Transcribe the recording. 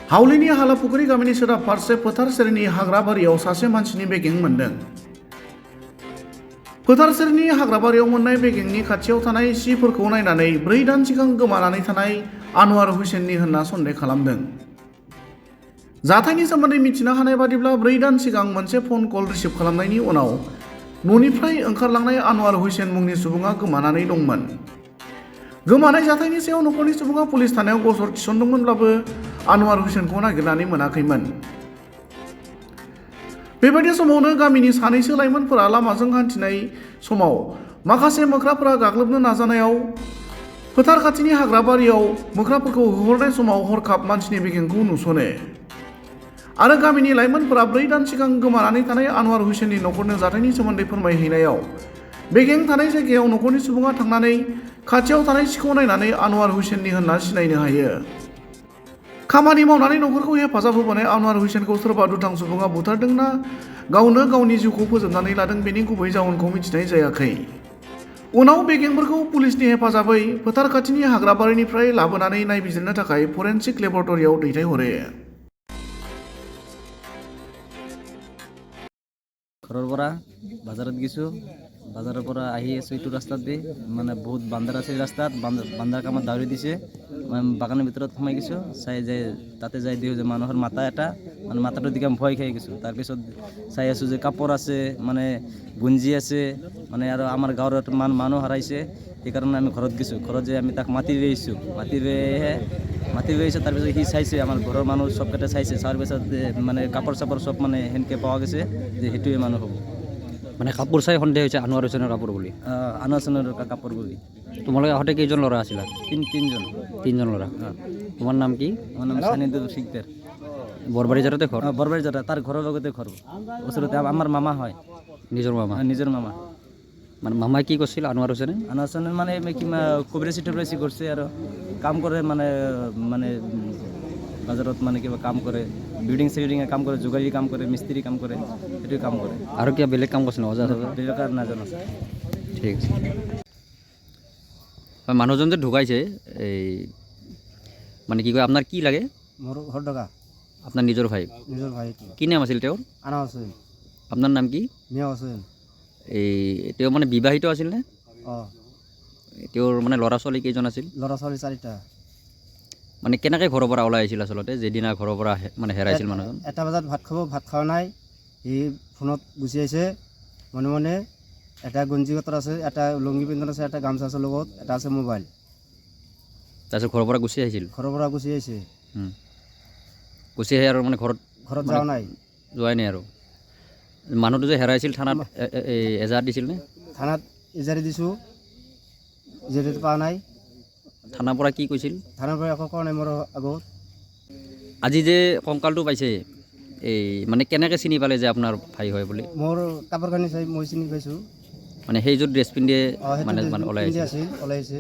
हावलिनि हालापुखुरि गामिनि सोनाब फारसे फोथार सेरनि हाग्राबारियाव सासे मानसिनि बेगें मोनदों। फोथार सेरनि हाग्राबारियाव मोननाय बेगेंनि खाथियाव थानाय सिफोरखौ नायनानै 4 दान सिगां गोमानानै थानाय आनवार हुसैननि होनना सन्देह खालामदों। जाथायनि सोमोन्दै मिथिनो हानाय बादिब्ला 4 दान सिगां मोनसे फन कल रिसिभ खालामनायनि उनाव न'निफ्राय ओंखारलांनाय आनवार हुसैन मुंनि सुबुङा गोमानानै दंमोन। गोमानाय जाथायनि सायाव नखरनि सुबुङा पुलिस थानायाव गसर थिसनदोंमोनब्लाबो आनवार हुसैनखौ नागिरनानै मोनाखैमोन। बेबायदि समावनो गामिनि सानैसो लाइमोनफोरा लामाजों हान्थिनाय समाव माखासे मोख्राफोरा गाग्लोबनो नाजानायाव फोथार खाथिनि हाग्राबारियाव मोख्राफोरखौ होहरनाय समाव हरखाब मानसिनि बेगेंखौ नुसनो आरो गामिनि लाइमोनफोरा 4 दान सिगां गोमानानै थानाय आनवार हुसैननि नखरनो जाथायनि सोमोन्दै फोरमायहैनायाव बेगें थानाय जायगायाव नखरनि सुबुङा थांनानै खाथियाव थानाय सिखौ नायनानै आनवार हुसैननि होनना सिनायनो हायो। खामानि मावनानै नखरखौ हेफाजाब होबोनाय आनवार हुसैनखौ सोरबा दुथां सुबुङा बुथारदोंना गावनो गावनि जिउखौ फोजोबनानै लादों बेनि गुबै जाहोनखौ मिथिनाय जायाखै। उनाव बेगेंफोरखौ पुलिसनि हेफाजाबै फोथार खाथिनि हाग्राबारिनिफ्राय लाबोनानै नायबिजिरनो थाखाय फरेनसिक लेबरेटरियाव दैथायहरो। ঘৰৰ পৰা বাজাৰত গৈছোঁ। বাজাৰৰ পৰা আহি আছোঁ এইটো ৰাস্তাত দি মানে বহুত বান্দাৰ আছে ৰাস্তাত বান্দাৰ কামত দাউৰি দিছে। বাগানৰ ভিতৰত সোমাই গৈছোঁ, চাই যায় তাতে যাই দিওঁ যে মানুহৰ মাথা এটা মানে মাথাটো দিকে ভয় খাই গৈছোঁ। তাৰপিছত চাই আছোঁ যে কাপোৰ আছে মানে গুঞ্জি আছে মানে আৰু আমাৰ গাঁৱৰ মানুহ হাৰাইছে। সেইকাৰণে আমি ঘৰত গৈছোঁ। ঘৰত যাই আমি তাক মাতি লৈ আহিছোঁ। মাতি লৈ আহিছোঁ তাৰপিছত সি চাইছে আমাৰ ঘৰৰ মানুহ চবকেইটা চাইছে। চোৱাৰ পিছত মানে কাপোৰ চাপোৰ চব মানে সেনেকৈ পোৱা গৈছে যে সেইটোৱে মানুহ হ'ব। মানে কাপোৰ চাই সন্দেহ হৈছে আনোৱাৰ হুছেইনৰ কাপোৰ বুলি। আনোৱাৰ হুছেইনৰ কাপোৰ বুলি। তোমালোকে আহোঁতে কেইজন ল'ৰা আছিলা? তিনিজন ল'ৰা। তোমাৰ নাম কি? মোৰ নাম চানিদুল শিকদাৰ। বৰবাৰী জাৰতে ঘৰ? বৰবাৰী জাৰত তাৰ ঘৰৰ লগতে ঘৰ ওচৰতে আমাৰ মামা হয়। নিজৰ মামা? নিজৰ মামা। মানে মামাই কি কৰিছিল আনোৱাৰ হুছেইনে? আনোৱাৰ হুছেইনে মানে কিবা কবিৰাচি টবিৰাচি কৰিছে আৰু কাম কৰে মানে বাজাৰত মানে কিবা কাম কৰে, বিল্ডিং চিল্ডিঙে কাম কৰে, যোগালী কাম কৰে, মিস্ত্ৰী কাম কৰে, সেইটোৱে কাম কৰে। আৰু কিবা বেলেগ কাম কৰিছিল? বেলেগ আৰু নাজানো। ঠিক আছে। মানুহজন যে ঢুকাইছে এই মানে কি কয় আপোনাৰ কি লাগে? মোৰ ঘৰ ডগা। আপোনাৰ নিজৰ ভাই? নিজৰ ভাই। কি নাম আছিল তেওঁৰ? আনোৱাৰ হুছেইন। আপোনাৰ নাম কি? মিয়া হুছেইন। এই তেওঁ মানে বিবাহিত আছিল নে? অঁ। তেওঁৰ মানে ল'ৰা ছোৱালী কেইজন আছিল? ল'ৰা ছোৱালী 4টা। মানে কেনেকৈ ঘৰৰ পৰা ওলাই আহিছিল আচলতে যেদিনা ঘৰৰ পৰা মানে হেৰাইছিল মানুহজন? 1টা বজাত ভাত খাব, ভাত খোৱা নাই, সি ফোনত গুচি আহিছে মনে মনে। এটা গঞ্জি কটৰ আছে, এটা লুংগি পিন্ধন আছে, এটা গামচা আছে লগত, এটা আছে মোবাইল। তাৰপিছত ঘৰৰ পৰা গুচি আহিছিল? ঘৰৰ পৰা গুচি আহিছে। গুচি আহি আৰু মানে ঘৰত যোৱা নাই? যোৱাই নাই আৰু। মানুহটো যে হেৰাইছিল থানাত এজাহাৰ দিছিল নে? থানাত এজাৰি দিছোঁ, এজাৰিটো পোৱা নাই। থানাৰ পৰা কি কৈছিল? থানাৰ পৰা একো কোৱা নাই মোৰ আগত। আজি যে কংকালটো পাইছে এই মানে কেনেকৈ চিনি পালে যে আপোনাৰ ভাই হয় বুলি? মোৰ কাপোৰ কানি চাই মই চিনি পাইছোঁ। মানে সেইযোৰ ড্ৰেছ পিন্ধিয়ে মানে ওলাই আহিছে? ওলাইছে।